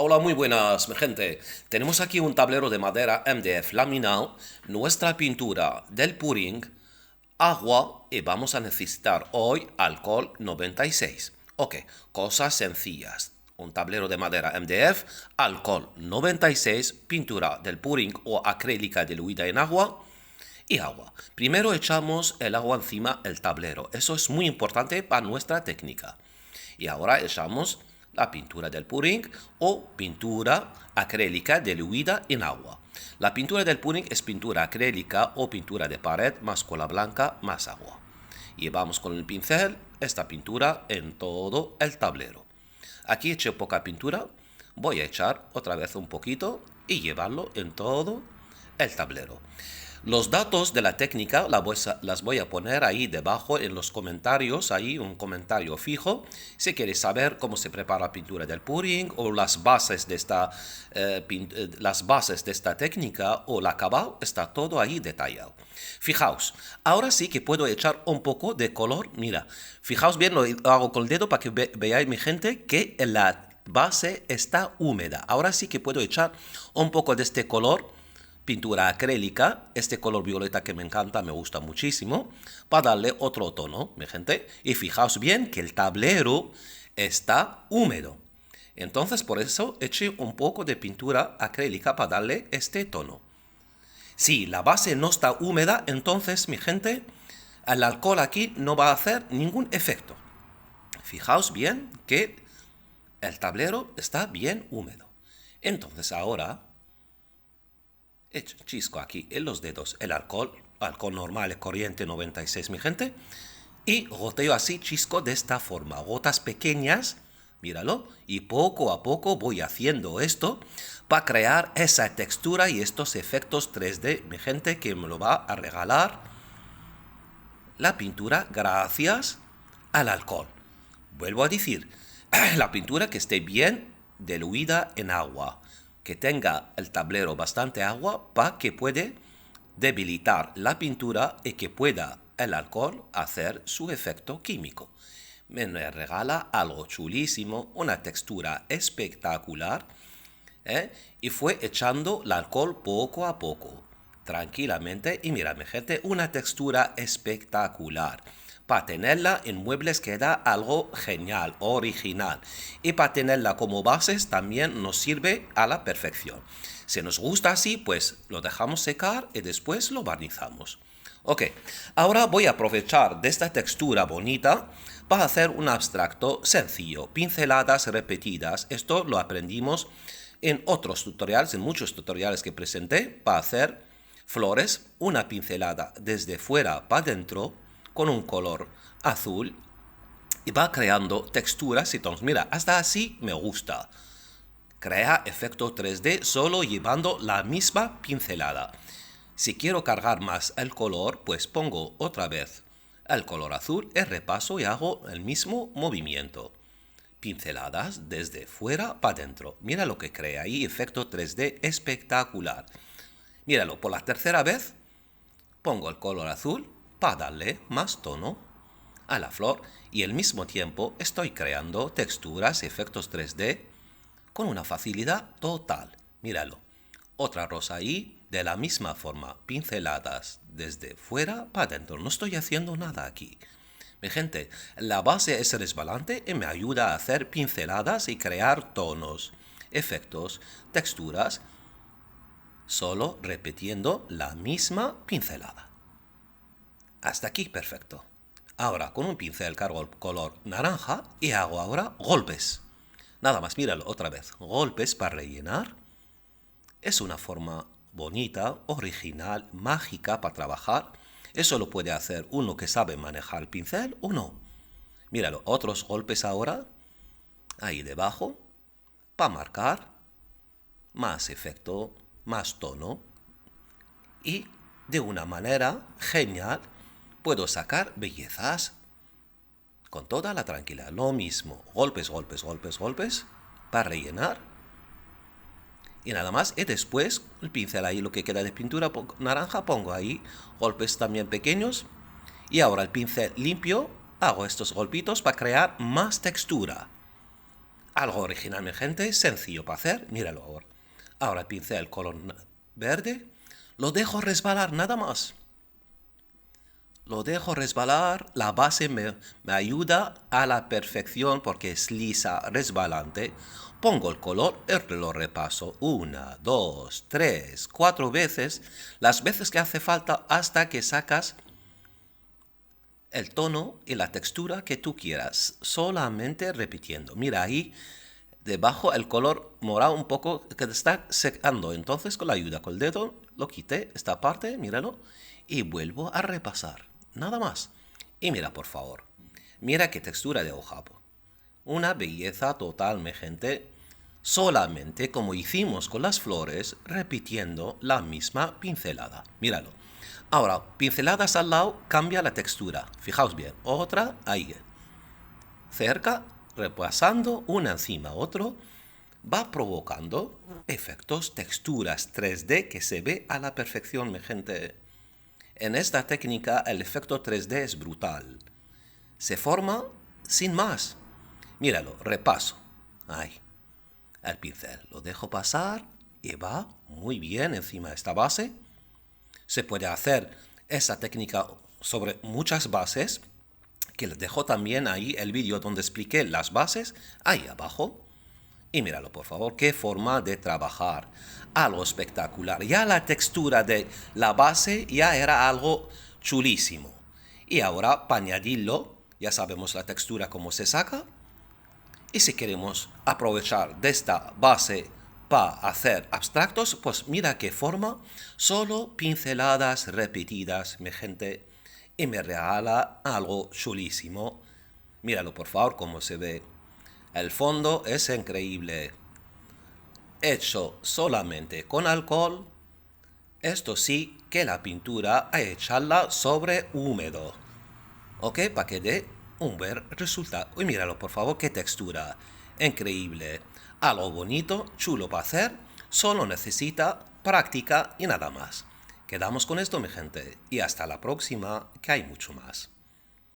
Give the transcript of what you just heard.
Hola, muy buenas, mi gente. Tenemos aquí un tablero de madera MDF laminado, nuestra pintura del pudding, agua y vamos a necesitar hoy alcohol 96. Ok, cosas sencillas. Un tablero de madera MDF, alcohol 96, pintura del pudding o acrílica diluida en agua y agua. Primero echamos el agua encima del tablero. Eso es muy importante para nuestra técnica. Y ahora echamos la pintura del pudding o pintura acrílica diluida en agua. La pintura del pudding es pintura acrílica o pintura de pared más cola blanca más agua. Llevamos con el pincel esta pintura en todo el tablero. Aquí eché poca pintura, voy a echar otra vez un poquito y llevarlo en todo el tablero. Los datos de la técnica las voy a poner ahí debajo en los comentarios, ahí un comentario fijo. Si quieres saber cómo se prepara pintura del pudding o las bases de esta técnica o el acabado, está todo ahí detallado. Fijaos, ahora sí que puedo echar un poco de color. Mira, fijaos bien, lo hago con el dedo para que veáis, mi gente, que la base está húmeda. Ahora sí que puedo echar un poco de este color pintura acrílica, este color violeta que me encanta, me gusta muchísimo, para darle otro tono, mi gente. Y fijaos bien que el tablero está húmedo. Entonces por eso eché un poco de pintura acrílica para darle este tono. Si la base no está húmeda, entonces, mi gente, el alcohol aquí no va a hacer ningún efecto. Fijaos bien que el tablero está bien húmedo. Entonces ahora chisco aquí en los dedos el alcohol normal, corriente 96, mi gente, y goteo así, chisco de esta forma, gotas pequeñas, míralo, y poco a poco voy haciendo esto para crear esa textura y estos efectos 3D, mi gente, que me lo va a regalar la pintura gracias al alcohol. Vuelvo a decir, la pintura que esté bien diluida en agua, que tenga el tablero bastante agua para que puede debilitar la pintura y que pueda el alcohol hacer su efecto químico. Me regala algo chulísimo, una textura espectacular, y fue echando el alcohol poco a poco, tranquilamente, y mira, mi gente, una textura espectacular. Para tenerla en muebles queda algo genial, original. Y para tenerla como bases también nos sirve a la perfección. Si nos gusta así, pues lo dejamos secar y después lo barnizamos. Ok, ahora voy a aprovechar de esta textura bonita para hacer un abstracto sencillo, pinceladas repetidas. Esto lo aprendimos en otros tutoriales, en muchos tutoriales que presenté, para hacer flores, una pincelada desde fuera para adentro, con un color azul y va creando texturas y tonos. Mira, hasta así me gusta. Crea efecto 3D solo llevando la misma pincelada. Si quiero cargar más el color, pues pongo otra vez el color azul y repaso y hago el mismo movimiento. Pinceladas desde fuera para adentro. Mira lo que crea ahí, efecto 3D espectacular. Míralo, por la tercera vez pongo el color azul para darle más tono a la flor y al mismo tiempo estoy creando texturas, efectos 3D con una facilidad total. Míralo. Otra rosa ahí de la misma forma, pinceladas desde fuera para adentro. No estoy haciendo nada aquí. Mi gente, la base es resbalante y me ayuda a hacer pinceladas y crear tonos, efectos, texturas, solo repitiendo la misma pincelada. Hasta aquí perfecto. Ahora con un pincel cargo el color naranja y hago ahora golpes. Nada más, míralo otra vez. Golpes para rellenar. Es una forma bonita, original, mágica para trabajar. Eso lo puede hacer uno que sabe manejar el pincel o no. Míralo, otros golpes ahora. Ahí debajo. Para marcar. Más efecto, más tono. Y de una manera genial puedo sacar bellezas con toda la tranquilidad. Lo mismo, golpes, golpes, golpes, golpes, para rellenar. Y nada más, y después el pincel ahí, lo que queda de pintura naranja, pongo ahí golpes también pequeños. Y ahora el pincel limpio, hago estos golpitos para crear más textura. Algo original, mi gente, sencillo para hacer, míralo ahora. Ahora el pincel color verde, lo dejo resbalar nada más. Lo dejo resbalar, la base me ayuda a la perfección porque es lisa, resbalante. Pongo el color y lo repaso 1, 2, 3, 4 veces, las veces que hace falta hasta que sacas el tono y la textura que tú quieras, solamente repitiendo. Mira ahí, debajo el color morado un poco que está secando, entonces con la ayuda con el dedo lo quité, esta parte, míralo, y vuelvo a repasar, nada más. Y mira por favor, mira qué textura de hoja. Una belleza total, mi gente, solamente como hicimos con las flores, repitiendo la misma pincelada, míralo. Ahora, pinceladas al lado, cambia la textura. Fijaos bien. Otra, ahí. Cerca, repasando, una encima otro, va provocando efectos, texturas 3D que se ve a la perfección, mi gente. En esta técnica, el efecto 3D es brutal. Se forma sin más. Míralo, repaso. Ahí. El pincel. Lo dejo pasar y va muy bien encima de esta base. Se puede hacer esa técnica sobre muchas bases, que les dejo también ahí el vídeo donde expliqué las bases, ahí abajo. Y míralo por favor, qué forma de trabajar, algo espectacular. Ya la textura de la base ya era algo chulísimo. Y ahora para añadirlo, ya sabemos la textura cómo se saca. Y si queremos aprovechar de esta base para hacer abstractos, pues mira qué forma, solo pinceladas repetidas, mi gente, y me regala algo chulísimo. Míralo por favor cómo se ve. El fondo es increíble. Hecho solamente con alcohol. Esto sí que la pintura hay que echarla sobre húmedo. ¿Ok? Para que dé un buen resultado. Y míralo por favor, qué textura. Increíble. Algo bonito, chulo para hacer. Solo necesita práctica y nada más. Quedamos con esto, mi gente. Y hasta la próxima, que hay mucho más.